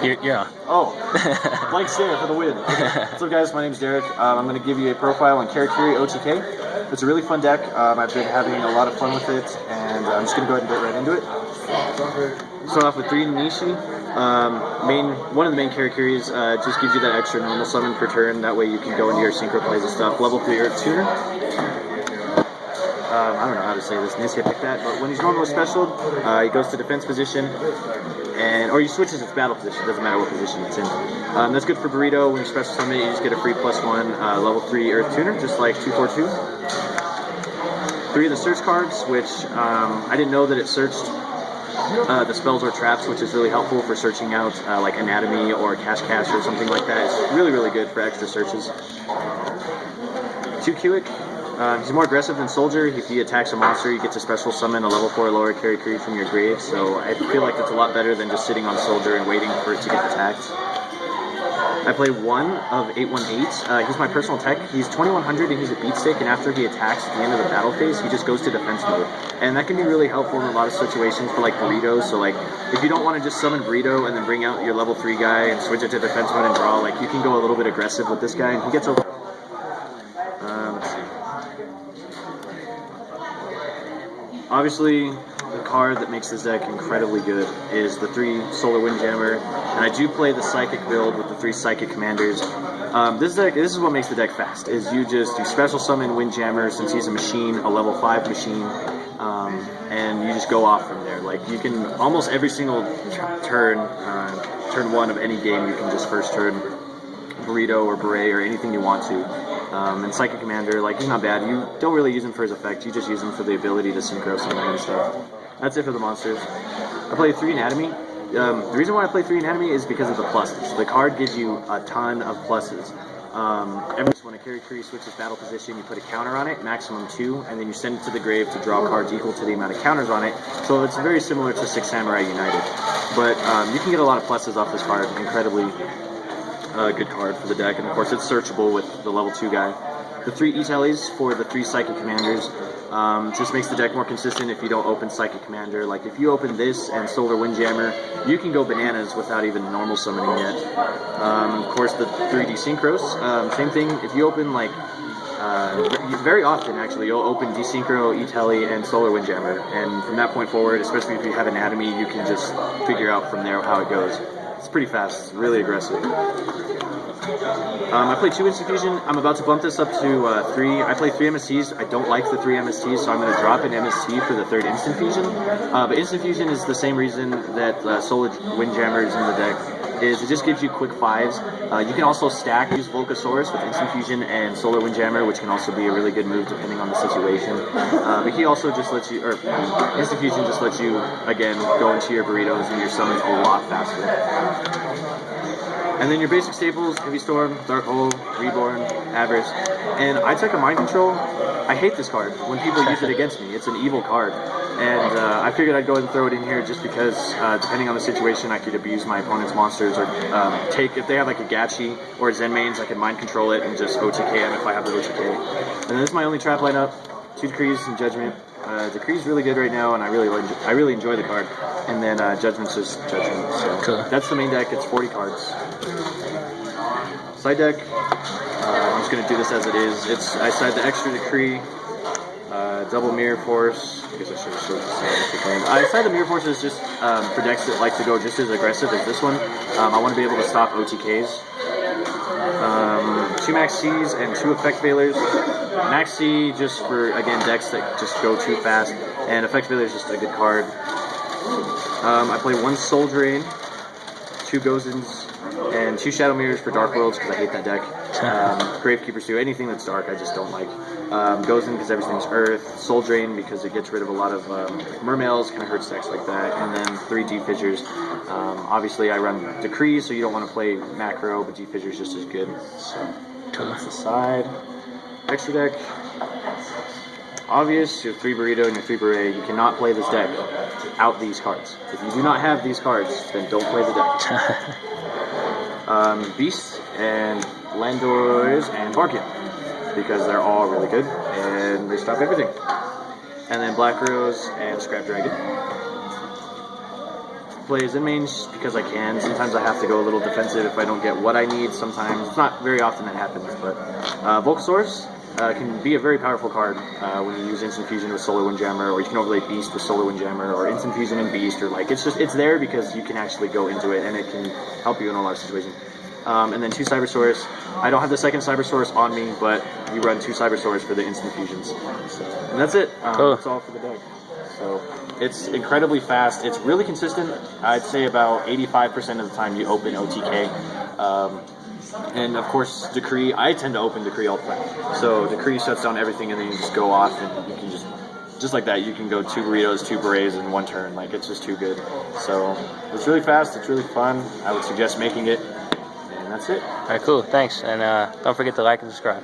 Yeah. Oh, blank stare for the win. Okay. What's up, guys? My name's Derek. I'm going to give you a profile on Karakuri OTK. It's a really fun deck. I've been having a lot of fun with it, and I'm just going to go ahead and get right into it. Start off with 3 Nishi. One of the main Karakuris just gives you that extra normal summon per turn. That way you can go into your synchro plays and stuff. Level 3 Earth Tuner. I don't know how to say this. Nisha picked that, but when he's normally special, he goes to defense position, or he switches its battle position. Doesn't matter what position it's in. That's good for Burrito. When you special summon it, you just get a free +1 level 3 Earth Tuner, just like 2/4/2. 3 of the search cards, which I didn't know that it searched the spells or traps, which is really helpful for searching out like Anatomy or Cash or something like that. It's really, really good for extra searches. 2 Kiwik. He's more aggressive than Soldier. If he attacks a monster, you get to special summon a level 4 lower Karakuri from your grave, so I feel like that's a lot better than just sitting on Soldier and waiting for it to get attacked. I play 1 of 818. He's my personal tech. He's 2100 and he's a beat stick, and after he attacks at the end of the battle phase, he just goes to defense mode. And that can be really helpful in a lot of situations for like Burritos. So like, if you don't want to just summon Burrito and then bring out your level 3 guy and switch it to defense mode and draw, like you can go a little bit aggressive with this guy, and he gets over. Let's see. Obviously, the card that makes this deck incredibly good is the 3 Solar Windjammer, and I do play the Psychic build with the 3 Psychic Commanders. This is what makes the deck fast, is you special summon Windjammer since he's a machine, a level 5 machine, and you just go off from there. Like, you can, almost every single turn 1 of any game, you can just first turn Burrito or Beret or anything you want to. And Psychic Commander, like, he's not bad. You don't really use him for his effect, you just use him for the ability to synchro summon and stuff. That's it for the monsters. I play 3 Anatomy. The reason why I play 3 Anatomy is because of the pluses. The card gives you a ton of pluses. When a Karakuri switches battle position, you put a counter on it, maximum 2, and then you send it to the grave to draw cards equal to the amount of counters on it. So it's very similar to 6 Samurai United. But you can get a lot of pluses off this card. Incredibly good card for the deck, and of course it's searchable with the level 2 guy. The 3 E-Tellies for the 3 Psychic Commanders just makes the deck more consistent if you don't open Psychic Commander. Like, if you open this and Solar Windjammer, you can go bananas without even normal summoning yet. Of course, the 3D Synchros, same thing. If you open, like, very often actually, you'll open Desynchro, E-Telly, and Solar Windjammer, and from that point forward, especially if you have Anatomy, you can just figure out from there how it goes. It's pretty fast, really aggressive. I play 2 Instant Fusion. I'm about to bump this up to 3. I play 3 MSTs. I don't like the 3 MSTs, so I'm going to drop an MST for the 3rd Instant Fusion. But Instant Fusion is the same reason that Solar Windjammer is in the deck. Is it just gives you quick 5s. You can also use Volcasaurus with Instant Fusion and Solar Windjammer, which can also be a really good move depending on the situation. But he also just lets you, or Instant Fusion just lets you, again, go into your Burritos and your summons a lot faster. And then your basic staples: Heavy Storm, Dark Hole, Reborn, Avarice. And I took a Mind Control. I hate this card when people use it against me. It's an evil card. And I figured I'd go ahead and throw it in here just because, depending on the situation, I could abuse my opponent's monsters, or if they have like a Gachi or a Zen mains, I can Mind Control it and just OTK them if I have the OTK. And then this is my only trap lineup: 2 Decrees and Judgment. Decree's really good right now, and I really enjoy the card. And then Judgment's just Judgment. So cool. That's the main deck. It's 40 cards. Side deck. I'm just gonna do this as it is. I side the extra Decree, double Mirror Force. I guess I should have showed the side. I side the Mirror Force is just for decks that like to go just as aggressive as this one. I want to be able to stop OTKs. 2 Max C's and 2 Effect Failures. Max C just for, again, decks that just go too fast, and Effect Failure is just a good card. I play 1 Soul Drain, 2 Gozens, and 2 Shadow Mirrors for Dark Worlds because I hate that deck. Gravekeepers too. Anything that's dark I just don't like. Gozen because everything's Earth. Soul Drain because it gets rid of a lot of Mermails, kind of hurts decks like that. And then 3 Deep Fissures. Obviously I run Decree, so you don't want to play Macro, but Deep Fissure is just as good. So that's the side. Extra deck. Obvious, your 3 Burrito and your 3 Beret. You cannot play this deck without these cards. If you do not have these cards, then don't play the deck. Beasts and Landors and Barkion, because they're all really good and they stop everything. And then Black Rose and Scrap Dragon. play Zen main just because I can. Sometimes I have to go a little defensive if I don't get what I need. Sometimes it's not very often that happens, but Volcasaurus can be a very powerful card when you use Instant Fusion with Solar Windjammer, or you can overlay Beast with Solar Windjammer, or Instant Fusion and Beast, or like it's there because you can actually go into it and it can help you in a lot of situations. And then 2 Cybersaurus. I don't have the second Cybersaurus on me, but you run 2 Cybersaurus for the instant fusions. And that's it. That's all for the deck. So it's incredibly fast. It's really consistent. I'd say about 85% of the time you open OTK. And of course, Decree. I tend to open Decree all the time. So Decree shuts down everything, and then you just go off, and you can just like that, you can go 2 burritos, 2 berets in 1 turn. Like, it's just too good. So it's really fast. It's really fun. I would suggest making it. And that's it. All right, cool. Thanks. And don't forget to like and subscribe.